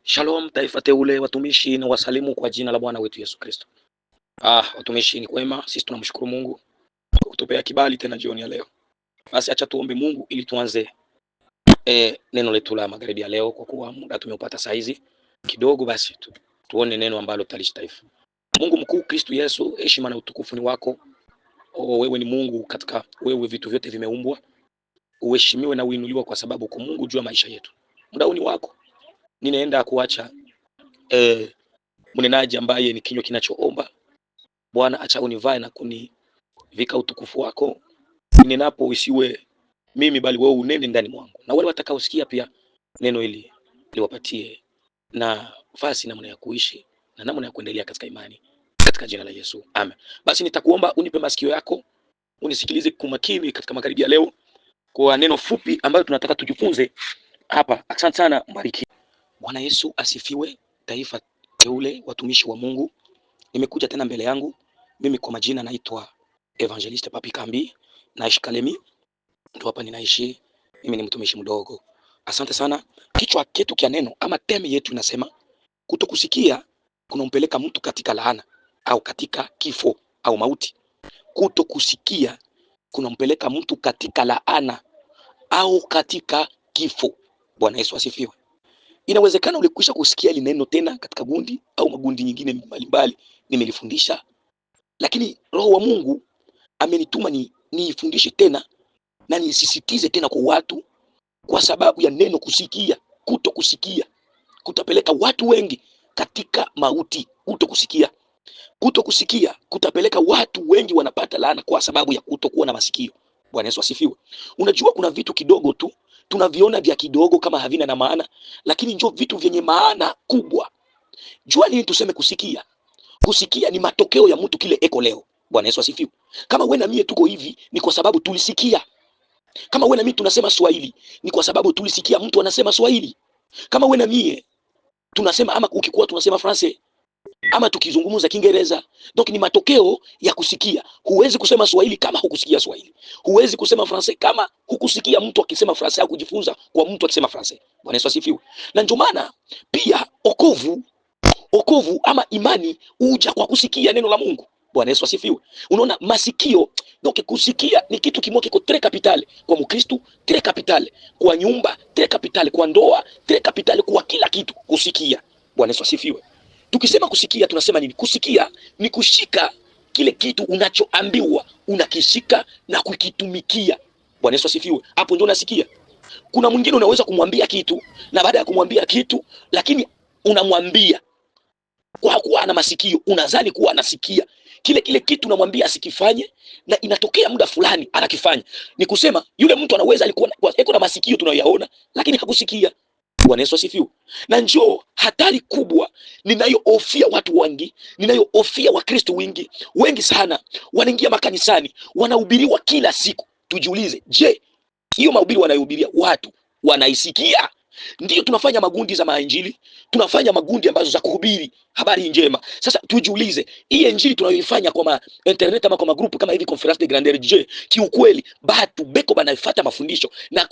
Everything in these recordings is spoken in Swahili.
Shalom taifa teule, watumishi na wasalimu kwa jina la Bwana wetu Yesu Kristo. Watumishi ni kwema, sisi tunamshukuru Mungu kwa kutupea kibali tena jioni ya leo. Basi acha tuombe Mungu ili tuanze neno letu la magharibi ya leo, kwa kuwa muda tumeupata saa hizi kidogo. Basi tuone neno ambalo tutalisha taifa. Mungu mkuu, Kristo Yesu, heshima na utukufu ni wako. Wewe ni Mungu, katika wewe vitu vyote vimeumbwa. Uheshimiwe na uinuliwe, kwa sababu kwa Mungu juu ya maisha yetu. Muda huu ni wako. Ninaenda kuacha mnenaji ambaye ni kinywa kinachoomba. Bwana, acha univae na kunivika utukufu wako. Ninapo isiwe mimi, bali wewe unene ndani mwangu, na wale watakaosikia pia neno hili liwapatie nafasi, namna ya kuishi na namna ya kuendelea katika imani, katika jina la Yesu, amen. Basi nitakuomba unipe masikio yako, unisikilize kwa makini katika magharibi ya leo, kwa neno fupi ambayo tunataka tujifunze hapa. Asante sana, mbariki. Bwana Yesu asifiwe. Taifa teule, watumishi wa Mungu, nimekuja tena mbele yangu. Mimi kwa majina naitwa Evangeliste Papi Kambi, naishi Kalemi, ndio hapa ninaishi. Mimi ni mtumishi mdogo. Asante sana. Kichwa chetu kia neno ama teme yetu inasema kutokusikia kunampeleka mtu katika laana au katika kifo au mauti. Kutokusikia kunampeleka mtu katika laana au katika kifo. Bwana Yesu asifiwe. Inawezekana ulikwisha kusikia hili neno tena katika gundi au magundi nyingine mbalimbali nimelifundisha, lakini Roho wa Mungu amenituma niifundishe tena na nisisitize tena kwa watu, kwa sababu ya neno kusikia. Kutokusikia kutapeleka watu wengi katika mauti. Kutokusikia kutapeleka watu wengi wanapata laana kwa sababu ya kutokuwa na masikio. Bwana Yesu asifiwe. Unajua, kuna vitu kidogo tu tunaviona vya kidogo kama havina na maana, lakini njoo vitu vyenye maana kubwa. Jua nini tuseme kusikia? Kusikia ni matokeo ya mtu kile eko leo. Bwana Yesu asifiwe. Kama wewe na mimi tuko hivi ni kwa sababu tulisikia. Kama wewe na mimi tunasema Swahili ni kwa sababu tulisikia mtu anasema Swahili. Kama wewe na mimi tunasema, ama ukikuwa tunasema Francais ama tukizungumza Kiingereza, donc ni matokeo ya kusikia. Huwezi kusema Swahili kama hukusikia Swahili. Huwezi kusema Francais kama hukusikia mtu akisema Francais au kujifunza kwa mtu akisema Francais. Bwana Yesu asifiwe. Na ndio maana pia okovu ama imani huja kwa kusikia neno la Mungu. Bwana Yesu asifiwe. Unaona, masikio, donc kusikia ni kitu kimoja kiko très capital kwa Mkristo, très capital kwa nyumba, très capital kwa ndoa, très capital kwa kila kitu. Kusikia. Bwana Yesu asifiwe. Tukisema kusikia tunasema nini? Kusikia ni kushika kile kitu unachoambiwa, unakishika na kukitumikia. Bwana Yesu asifiwe. Hapo ndio unasikia. Kuna mwingine unaweza kumwambia kitu, na baada ya kumwambia kitu, lakini unamwambia kwa kuwa ana masikio, unadhani kuwa anasikia kile kitu unamwambia asikifanye, na inatokea muda fulani anakifanya. Ni kusema yule mtu anaweza alikuwa na masikio tunayoyaona, lakini hakusikia. Bwana Yesu asifiwe. Na njoo hatari kubwa ninayohofia watu wengi, ninayohofia Wakristo wengi sana wanaingia makanisani, wanahubiriwa kila siku. Tujiulize, je, hiyo mahubiri wanayohubiria watu wanaisikia? Ndio tunafanya magundi za mainjili, tunafanya magundi ambazo za kuhubiri habari njema. Sasa tujiulize, hii injili tunayoifanya kwa internet ama kwa magrupu kama hivi Conference de Grandeur, je, kiukweli batu beko banafuata mafundisho na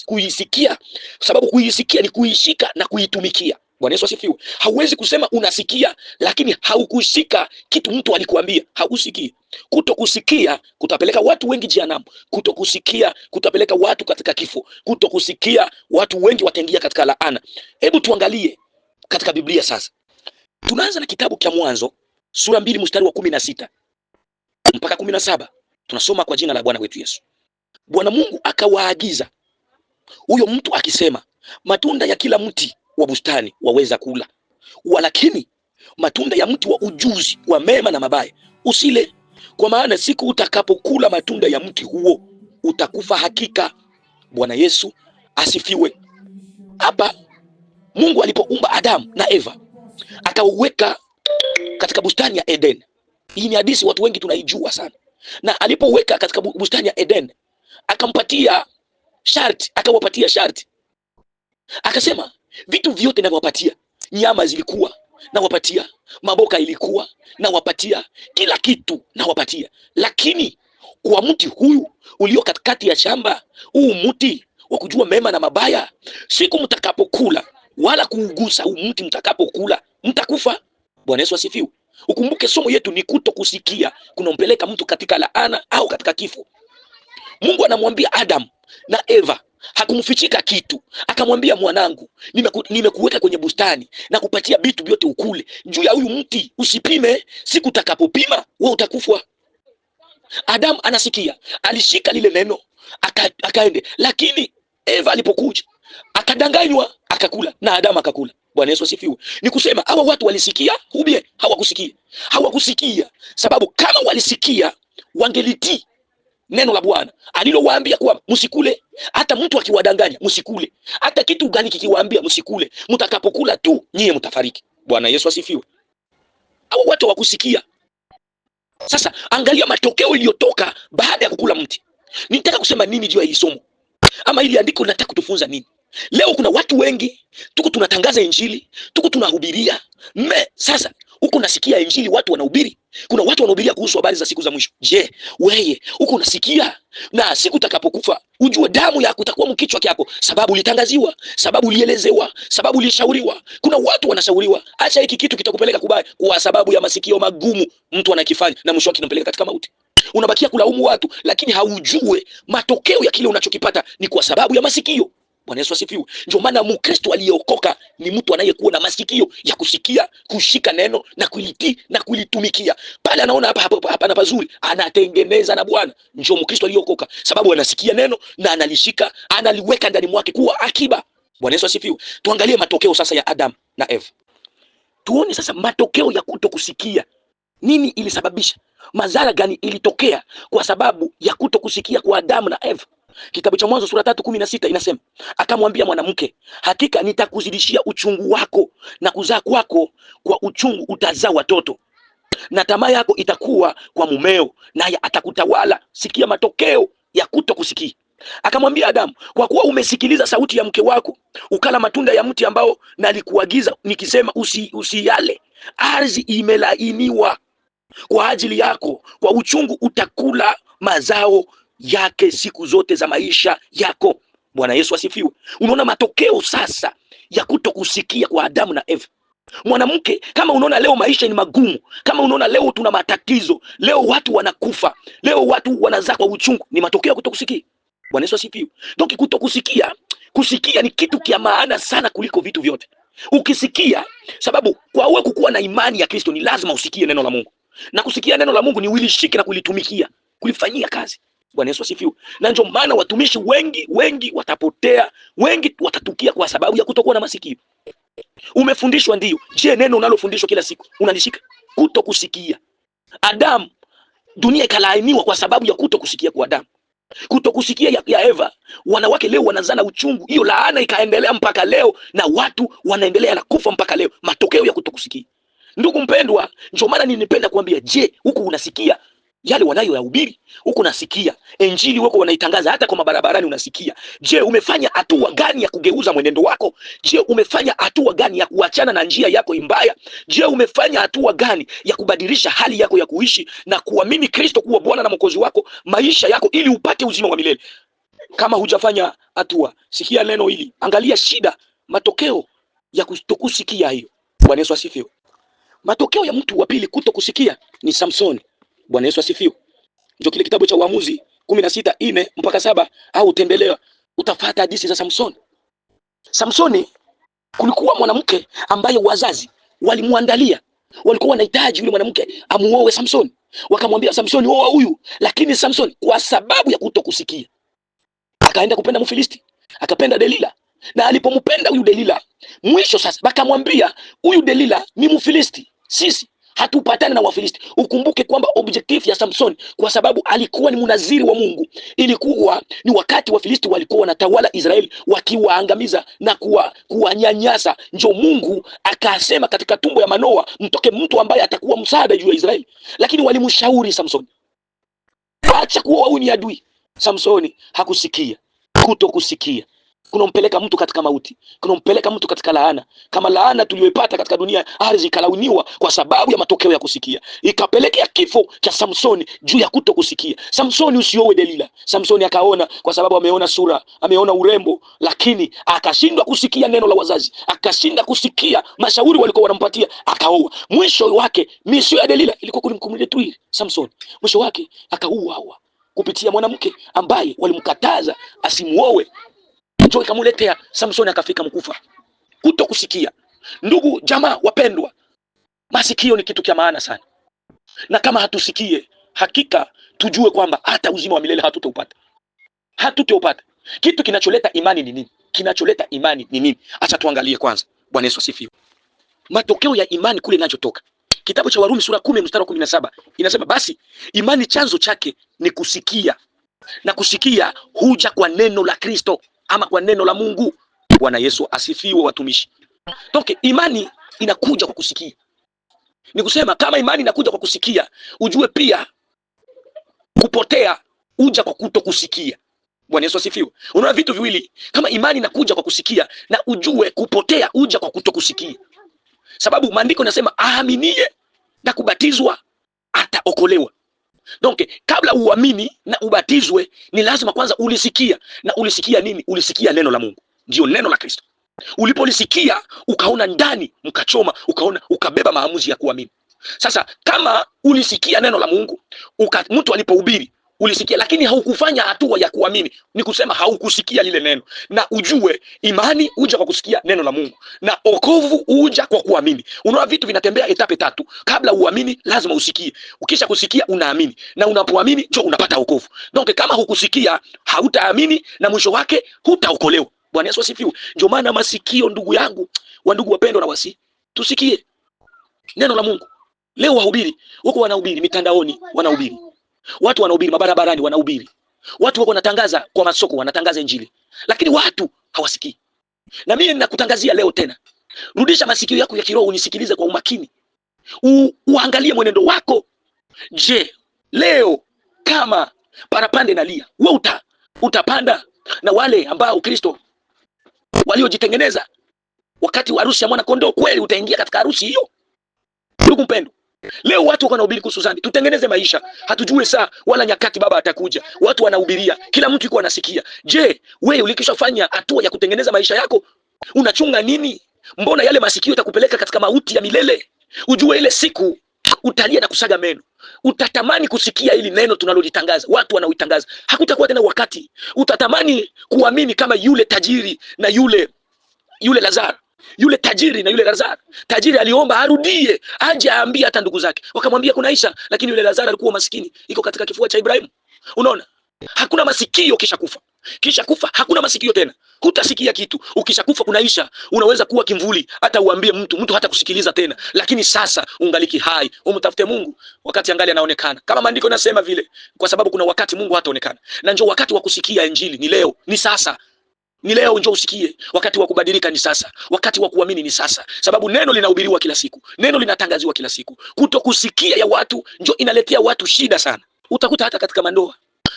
kuisikia? Sababu kuisikia ni kuishika na kuitumikia. Bwana Yesu asifiwe. Hauwezi kusema unasikia lakini haukushika kitu mtu alikuambia, hausikii. Kutokusikia kutapeleka watu wengi jehanamu. Kutokusikia kutapeleka watu katika kifo. Kutokusikia watu wengi wataingia katika laana. Hebu tuangalie katika Biblia sasa. Tunaanza na kitabu cha Mwanzo sura 2 mstari wa 16 mpaka 17. Tunasoma kwa jina la Bwana wetu Yesu. Bwana Mungu akawaagiza huyo mtu akisema, matunda ya kila mti wa bustani waweza kula, walakini matunda ya mti wa ujuzi wa mema na mabaya usile, kwa maana siku utakapokula matunda ya mti huo utakufa hakika. Bwana Yesu asifiwe. Hapa Mungu alipoumba Adamu na Eva akaweka katika bustani ya Eden. Hii ni hadithi watu wengi tunaijua sana. Na alipoweka katika bustani ya Eden akampatia sharti, akawapatia sharti. Akasema vitu vyote ninavyowapatia, nyama zilikuwa nawapatia, maboka ilikuwa nawapatia, kila kitu nawapatia, lakini kwa mti huyu ulio katikati ya shamba, huu mti wa kujua mema na mabaya, siku mtakapokula wala kuugusa huu mti, mtakapokula mtakufa. Bwana Yesu asifiwe. Ukumbuke somo yetu ni kuto kusikia kunampeleka mtu katika laana au katika kifo. Mungu anamwambia Adam na Eva, hakumfichika kitu, akamwambia mwanangu, nimekuweka kwenye bustani na kupatia vitu vyote ukule, juu ya huyu mti usipime, siku utakapopima wewe utakufa. Adam anasikia, alishika lile neno akaende, lakini Eva alipokuja akadanganywa, akakula na Adam akakula. Bwana Yesu asifiwe. Ni kusema hawa watu walisikia ubie hawakusikia? Hawakusikia, sababu kama walisikia wangelitii neno la Bwana alilowaambia kuwa msikule. Hata mtu akiwadanganya msikule, hata kitu gani kikiwaambia msikule, mtakapokula tu nyie mtafariki. Bwana Yesu asifiwe. Hao watu hawakusikia. Sasa angalia matokeo iliyotoka baada ya kukula mti. Nitaka kusema nini juu ya hili somo, ama hili andiko linataka kutufunza nini? Leo kuna watu wengi tuko tunatangaza injili, tuko tunahubiria sasa huko nasikia injili, watu wanahubiri. Kuna watu wanahubiria kuhusu habari za siku za mwisho. Je, wewe huko unasikia? Na siku utakapokufa ujue damu yako itakuwa mkichwa chako, sababu ulitangaziwa, sababu ulielezewa, sababu ulishauriwa. Kuna watu wanashauriwa, acha hiki kitu kitakupeleka kubaya, kwa sababu ya masikio magumu mtu anakifanya, na mwisho wake kinampeleka katika mauti. Unabakia kulaumu watu, lakini haujue matokeo ya kile unachokipata ni kwa sababu ya masikio. Bwana Yesu asifiwe. Ndio maana Mkristo aliyeokoka ni mtu anayekuwa na masikio ya kusikia, kushika neno na kulitii na kulitumikia. Pale anaona hapa na pazuri, anatengeneza na Bwana. Ndio Mkristo aliyeokoka, sababu anasikia neno na analishika, analiweka ndani mwake kuwa akiba. Bwana Yesu asifiwe. Tuangalie matokeo sasa ya Adam na Eva. Tuone sasa matokeo ya kutokusikia. Nini ilisababisha? Madhara gani ilitokea kwa sababu ya kutokusikia kwa Adam na Eva? Kitabu cha Mwanzo sura 3:16 inasema, akamwambia mwanamke, hakika nitakuzidishia uchungu wako na kuzaa kwako kwa uchungu utazaa watoto, na tamaa yako itakuwa kwa mumeo, naye atakutawala. Sikia matokeo ya kutokusikia. Akamwambia Adamu, kwa kuwa umesikiliza sauti ya mke wako, ukala matunda ya mti ambao nalikuagiza nikisema usiyale, ardhi imelainiwa kwa ajili yako, kwa uchungu utakula mazao yake siku zote za maisha yako. Bwana Yesu asifiwe. Unaona matokeo sasa ya kutokusikia kwa Adamu na Eva. Mwanamke, kama unaona leo maisha ni magumu, kama unaona leo tuna matatizo, leo watu wanakufa, leo watu wanazaa kwa uchungu, ni matokeo ya kutokusikia. Bwana Yesu asifiwe. Donc kutokusikia, kusikia ni kitu kia maana sana kuliko vitu vyote. Ukisikia, sababu kwa wewe kukuwa na imani ya Kristo ni lazima usikie neno la Mungu. Na kusikia neno la Mungu ni ulishike na kulitumikia, kulifanyia kazi. Bwana Yesu asifiwe. Na ndio maana watumishi wengi watapotea, wengi watatukia kwa sababu ya kutokuwa na masikio. Umefundishwa ndio. Je, neno unalofundishwa kila siku unalishika? Kutokusikia. Adam, dunia ikalaaniwa kwa sababu ya kutokusikia kwa Adam. Kutokusikia ya Eva, wanawake leo wanazana uchungu. Hiyo laana ikaendelea mpaka leo na watu wanaendelea na kufa mpaka leo, matokeo ya kutokusikia. Ndugu mpendwa, ndio maana ninipenda kuambia, je, huku unasikia yale wanayoyahubiri? Huko nasikia injili wako wanaitangaza hata kwa barabarani unasikia? Je, umefanya hatua gani ya kugeuza mwenendo wako? Je, umefanya hatua gani ya kuachana na njia yako mbaya? Je, umefanya hatua gani ya kubadilisha hali yako ya kuishi na kuamini Kristo kuwa Bwana na Mwokozi wako maisha yako ili upate uzima wa milele? Kama hujafanya hatua, sikia neno hili, angalia shida, matokeo ya kutokusikia hiyo. Bwana Yesu asifiwe. Matokeo ya mtu wa pili kutokusikia ni Samsoni. Bwana Yesu asifiwe. Ndio kile kitabu cha Waamuzi 16:4-7 au tembelea utafuta hadithi za Samsoni. Samsoni kulikuwa mwanamke ambaye wazazi walimwandalia, walikuwa wanahitaji yule mwanamke amuoe Samsoni. Wakamwambia Samsoni, oa huyu, lakini Samsoni kwa sababu ya kutokusikia akaenda kupenda Mfilisti, akapenda Delila. Na alipompenda huyu Delila, mwisho sasa bakamwambia huyu Delila ni Mfilisti, sisi hatupatane na Wafilisti. Ukumbuke kwamba objective ya Samson, kwa sababu alikuwa ni mnaziri wa Mungu, ilikuwa ni wakati Wafilisti walikuwa wanatawala Israeli wakiwaangamiza na kuwanyanyasa. Ndio Mungu akasema katika tumbo ya Manoa mtoke mtu ambaye atakuwa msaada juu ya Israeli. Lakini walimshauri Samson, acha kuwa huyu ni adui. Samsoni hakusikia. Kutokusikia kunampeleka mtu katika mauti, kunampeleka mtu katika laana. Kama laana tuliyoipata katika dunia, ardhi ikalauniwa kwa sababu ya matokeo ya kusikia, ikapelekea kifo cha Samsoni juu ya kutokusikia. Samsoni, usiowe Delila. Samsoni akaona, kwa sababu ameona sura, ameona urembo, lakini akashindwa kusikia neno la wazazi, akashinda kusikia mashauri walikuwa wanampatia, akaoa. Mwisho wake misio ya Delila ilikuwa kumkumlia tu Samsoni, mwisho wake akauawa kupitia mwanamke ambaye walimkataza asimuoe. Njoo ikamuletea Samsoni akafika mkufa. Kutokusikia. Ndugu jamaa wapendwa, masikio ni kitu cha maana sana, na kama hatusikie, hakika tujue kwamba hata uzima wa milele hatutaupata. Kitu kinacholeta imani ni nini? Kinacholeta imani ni nini? Acha tuangalie kwanza. Bwana Yesu asifiwe. Matokeo ya imani kule inachotoka, kitabu cha Warumi sura 10 mstari wa 17 inasema, basi imani chanzo chake ni kusikia, na kusikia huja kwa neno la Kristo, ama kwa neno la Mungu. Bwana Yesu asifiwe, watumishi. Toke imani inakuja kwa kusikia. Ni kusema kama imani inakuja kwa kusikia, ujue pia kupotea uja kwa kutokusikia. Bwana Yesu asifiwe. Unaona vitu viwili, kama imani inakuja kwa kusikia, na ujue kupotea uja kwa kutokusikia. Sababu maandiko yanasema aaminie na kubatizwa ataokolewa. Donc kabla uamini na ubatizwe, ni lazima kwanza ulisikia. Na ulisikia nini? Ulisikia neno la Mungu, ndio neno la Kristo. Ulipolisikia ukaona ndani, mkachoma, ukaona, ukabeba maamuzi ya kuamini. Sasa kama ulisikia neno la Mungu, mtu alipohubiri ulisikia, lakini haukufanya hatua ya kuamini, ni kusema haukusikia lile neno. Na ujue imani uja kwa kusikia neno la Mungu, na okovu uja kwa kuamini. Unaona vitu vinatembea etape tatu. Kabla uamini lazima usikie, ukisha kusikia unaamini, na unapoamini ndio unapata okovu. Donc kama hukusikia hautaamini, na mwisho wake hutaokolewa. Bwana Yesu asifiwe. Ndio maana masikio, ndugu yangu, wa ndugu wapendwa, na wasi tusikie neno la Mungu. Leo wahubiri wako wanahubiri mitandaoni, wanahubiri, watu wanahubiri mabarabarani, wanahubiri, watu wako wanatangaza kwa masoko, wanatangaza Injili, lakini watu hawasikii. Na mimi ninakutangazia leo tena, rudisha masikio yako ya kiroho, unisikilize kwa umakini, uangalie mwenendo wako. Je, leo kama parapande nalia, wewe utapanda na wale ambao Kristo waliojitengeneza wakati wa harusi ya mwana kondoo? Kweli utaingia katika harusi hiyo? Ndugu mpendwa, leo watu wanahubiri kuhusu dhambi, tutengeneze maisha, hatujue saa wala nyakati baba atakuja. Watu wanahubiria, kila mtu yuko anasikia. Je, wewe ulikishafanya hatua ya kutengeneza maisha yako? Unachunga nini? Mbona yale masikio itakupeleka katika mauti ya milele? Ujue ile siku utalia na kusaga meno. Utatamani kusikia hili neno tunalolitangaza, watu wanaoitangaza. Hakutakuwa tena wakati. Utatamani kuamini kama yule tajiri na yule Lazaro. Yule tajiri na yule Lazaro. Tajiri aliomba arudie, aje aambie hata ndugu zake. Wakamwambia kuna Isa, lakini yule Lazaro alikuwa maskini, iko katika kifua cha Ibrahimu. Unaona? Hakuna masikio kisha kufa. Kisha kufa hakuna masikio tena. Hutasikia kitu. Ukisha kufa kunaisha. Unaweza kuwa kimvuli, hata uambie mtu hata kusikiliza tena. Lakini sasa ungaliki hai, umtafute Mungu wakati angali anaonekana. Kama maandiko yanasema vile, kwa sababu kuna wakati Mungu hataonekana. Na njoo wakati wa kusikia Injili ni leo, ni sasa. Ni leo, njoo usikie. Wakati wa kubadilika ni sasa. Wakati wa kuamini ni sasa. Sababu neno linahubiriwa kila siku. Neno linatangaziwa kila siku. Kutokusikia ya watu njoo inaletea watu shida sana. Utakuta hata katika mandoa,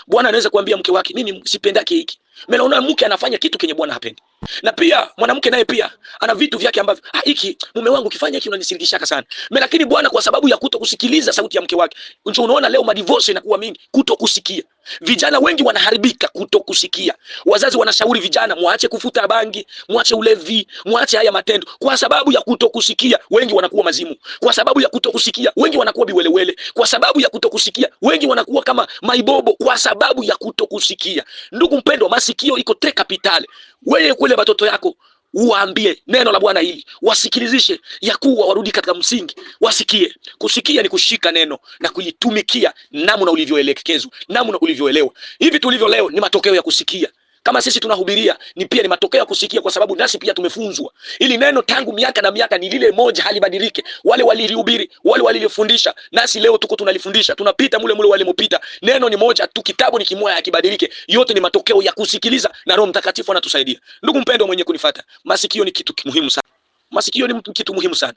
bwana anaweza kuambia mke wake, mimi sipendaki hiki. Unaona mke anafanya kitu kenye bwana hapendi. Na pia mwanamke naye pia ana vitu vyake ambavyo hiki mume wangu ukifanya hiki unanisirikishaka sana. Lakini bwana kwa sababu ya kutokusikiliza sauti ya mke wake, ndio unaona leo madivorce inakuwa mingi, kutokusikia. Vijana wengi wanaharibika kutokusikia. Wazazi wanashauri vijana muache kufuta bangi, muache ulevi, muache haya matendo. Kwa sababu ya kutokusikia wengi wanakuwa mazimu. Kwa sababu ya kutokusikia wengi wanakuwa biwelewele. Kwa sababu ya kutokusikia wengi wanakuwa kama maibobo, kwa sababu ya kutokusikia. Ndugu mpendwa, masikio iko tre kapitale. Wewe kule watoto yako uwaambie neno la Bwana hili, wasikilizishe ya kuwa warudi katika msingi, wasikie. Kusikia ni kushika neno na kulitumikia namna ulivyoelekezwa, namna ulivyoelewa. Hivi tulivyo leo ni matokeo ya kusikia. Kama sisi tunahubiria ni pia ni matokeo ya kusikia, kwa sababu nasi pia tumefunzwa. Ili neno tangu miaka na miaka ni lile moja, halibadilike. Wale walilihubiri, wale walilifundisha, nasi leo tuko tunalifundisha. Tunapita mule mule walimopita. Neno ni moja tu, kitabu ni kimoja, hakibadilike. Yote ni matokeo ya kusikiliza, na Roho Mtakatifu anatusaidia. Ndugu mpendwa mwenye kunifuata, masikio ni kitu muhimu sana. Masikio ni kitu muhimu sana.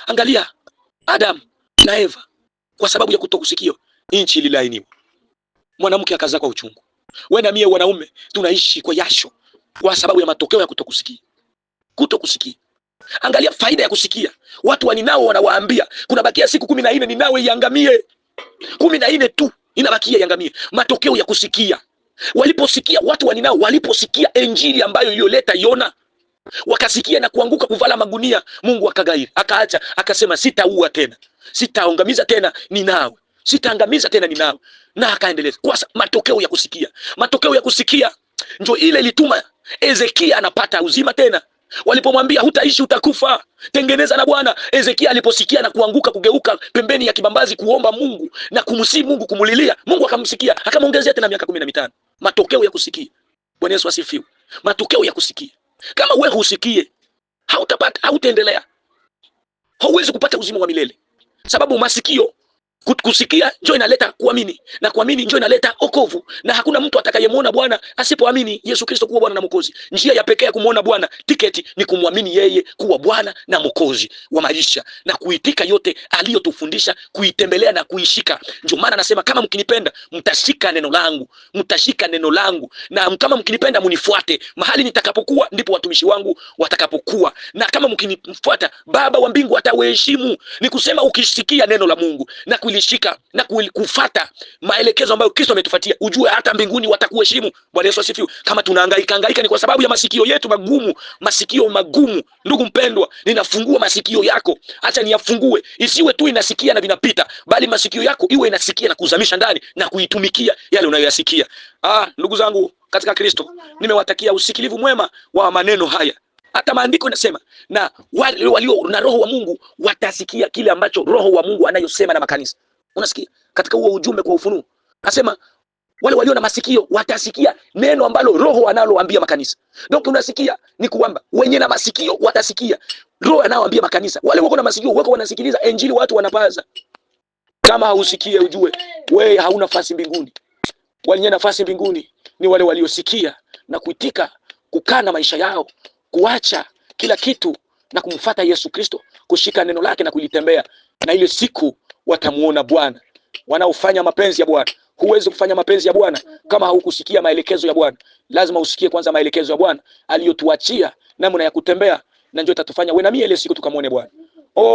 Angalia Adam na Eva, kwa sababu ya kutokusikia nchi ililaaniwa. Mwanamke akazaa kwa uchungu. Wewe na mie wanaume tunaishi kwa jasho. kwa sababu ya matokeo ya kutokusikia. Kutokusikia. Angalia faida ya kusikia. Watu wa Ninawi wanawaambia kuna bakia siku 14 Ninawi iangamie. 14 tu inabakia iangamie. Matokeo ya kusikia. Waliposikia, watu wa Ninawi waliposikia injili ambayo iliyoleta Yona, wakasikia na kuanguka kuvala magunia, Mungu akagairi, akaacha, akasema sitaua tena, sitaangamiza tena Ninawi, sitaangamiza tena Ninawi, na akaendeleza. Kwa matokeo ya kusikia. Matokeo ya kusikia ndio ile ilituma Ezekia anapata uzima tena. Walipomwambia hutaishi, utakufa, tengeneza na Bwana, Ezekia aliposikia na kuanguka, kugeuka pembeni ya kibambazi kuomba Mungu na kumsihi Mungu, kumulilia Mungu, akamsikia, akamwongezea tena miaka 15. Matokeo ya kusikia. Bwana Yesu asifiwe. Matokeo ya kusikia. Kama wewe husikie, hautapata, hautaendelea, hauwezi kupata uzima wa milele, sababu masikio, kusikia njoo inaleta kuamini, na kuamini njoo inaleta okovu, na hakuna mtu atakayemuona Bwana asipoamini Yesu Kristo kuwa Bwana na Mwokozi. Njia ya pekee ya kumuona Bwana, tiketi, ni kumwamini yeye kuwa Bwana na Mwokozi wa maisha, na kuitika yote aliyotufundisha, kuitembelea na kuishika. Ndio maana anasema kama mkinipenda mtashika neno langu, mtashika neno langu, na kama mkinipenda munifuate, mahali nitakapokuwa ndipo watumishi wangu watakapokuwa, na kama mkinifuata Baba wa mbingu atawaheshimu. Ni kusema ukisikia neno la Mungu na kulishika na kufuata maelekezo ambayo Kristo ametupatia, ujue hata mbinguni watakuheshimu. Bwana Yesu asifiwe. Kama tunahangaika ni kwa sababu ya masikio yetu magumu, masikio magumu. Ndugu mpendwa, ninafungua masikio yako, acha niyafungue, isiwe tu inasikia na vinapita, bali masikio yako iwe inasikia na kuzamisha ndani na kuitumikia yale unayoyasikia. Ndugu zangu katika Kristo, nimewatakia usikilivu mwema wa maneno haya. Hata maandiko inasema na wale walio na roho wa Mungu watasikia kile ambacho roho wa Mungu anayosema na makanisa. Unasikia? Katika huo ujumbe kwa ufunuo, nasema wale walio na masikio watasikia neno ambalo roho analoambia makanisa. Donc unasikia ni kwamba wenye na masikio watasikia roho anaoambia makanisa. Wale wako na masikio wako wanasikiliza injili, watu wanapaza. Kama hausikie, ujue wewe hauna nafasi mbinguni. Wenye nafasi mbinguni ni wale waliosikia na kuitika, kukana maisha yao, kuacha kila kitu na kumfuata Yesu Kristo, kushika neno lake na kulitembea, na ile siku watamuona Bwana. Wanaofanya mapenzi ya Bwana. Huwezi kufanya mapenzi ya Bwana kama haukusikia maelekezo ya Bwana. Lazima usikie kwanza maelekezo ya Bwana aliyotuachia namna ya kutembea, na ndio itatufanya wewe na mimi ile siku tukamuone Bwana.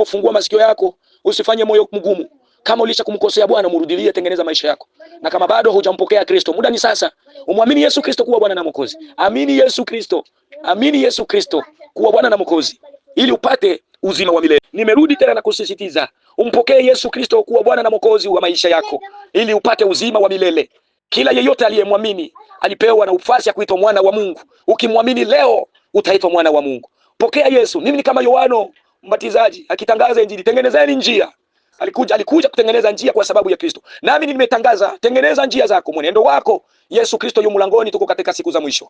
Fungua masikio yako, usifanye moyo mgumu. Kama ulisha kumkosea Bwana, murudilie, tengeneza maisha yako. Na kama bado hujampokea Kristo, muda ni sasa. Umwamini Yesu Kristo kuwa Bwana na Mwokozi. Amini Yesu Kristo. Amini Yesu Kristo kuwa Bwana na Mwokozi ili upate uzima wa milele. Nimerudi tena na kusisitiza, umpokee Yesu Kristo kuwa Bwana na Mwokozi wa maisha yako ili upate uzima wa milele. Kila yeyote aliyemwamini alipewa na ufasi ya kuitwa mwana wa Mungu. Ukimwamini leo utaitwa mwana wa Mungu. Pokea Yesu. Mimi ni kama Yohana Mbatizaji akitangaza injili, tengenezeni njia. Alikuja kutengeneza njia kwa sababu ya Kristo. Nami nimetangaza, tengeneza njia zako, mwenendo wako. Yesu Kristo yu mlangoni, tuko katika siku za mwisho.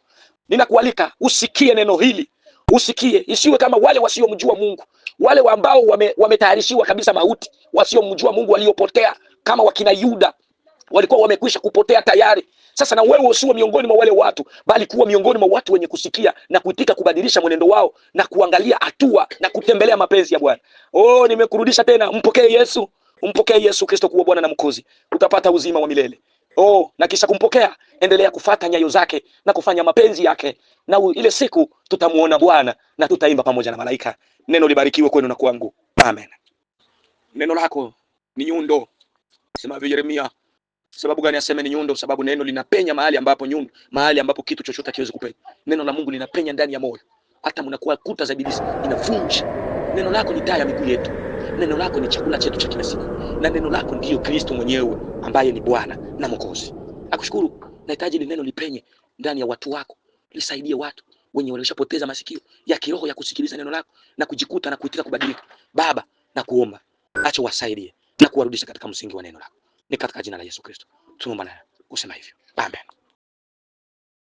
Ninakualika usikie neno hili. Usikie, isiwe kama wale wasiomjua Mungu, wale ambao wametayarishiwa kabisa mauti, wasiomjua Mungu, waliopotea kama wakina Yuda, walikuwa wamekwisha kupotea tayari. Sasa na wewe usiwe miongoni mwa wale watu, bali kuwa miongoni mwa watu wenye kusikia na kuitika, kubadilisha mwenendo wao na kuangalia hatua na kutembelea mapenzi ya Bwana. Nimekurudisha tena, mpokee Yesu, umpokee Yesu Kristo kuwa Bwana na Mwokozi, utapata uzima wa milele. Na kisha kumpokea, endelea kufuata nyayo zake na kufanya mapenzi yake, na ile siku tutamuona Bwana na tutaimba pamoja na malaika. Neno libarikiwe kwenu na kwangu. Amen. Neno lako ni nyundo, sema Yeremia. Sababu gani aseme ni nyundo? Sababu neno linapenya mahali ambapo kitu chochote hakiwezi kupenya. Neno la Mungu linapenya ndani ya moyo, hata mnakuwa kuta za ibilisi inavunja. Neno lako ni taa ya miguu yetu. Neno lako ni chakula chetu cha kila siku, na neno lako ndiyo Kristo mwenyewe ambaye ni Bwana na Mwokozi. Nakushukuru, nahitaji ile neno lipenye ndani ya watu wako, lisaidie watu wenye walishapoteza masikio ya kiroho ya kusikiliza neno lako na kujikuta na kuitika kubadilika. Baba, na kuomba acha wasaidie na kuwarudisha katika msingi wa neno lako. Ni katika jina la Yesu Kristo tunaomba na kusema hivyo. Amen.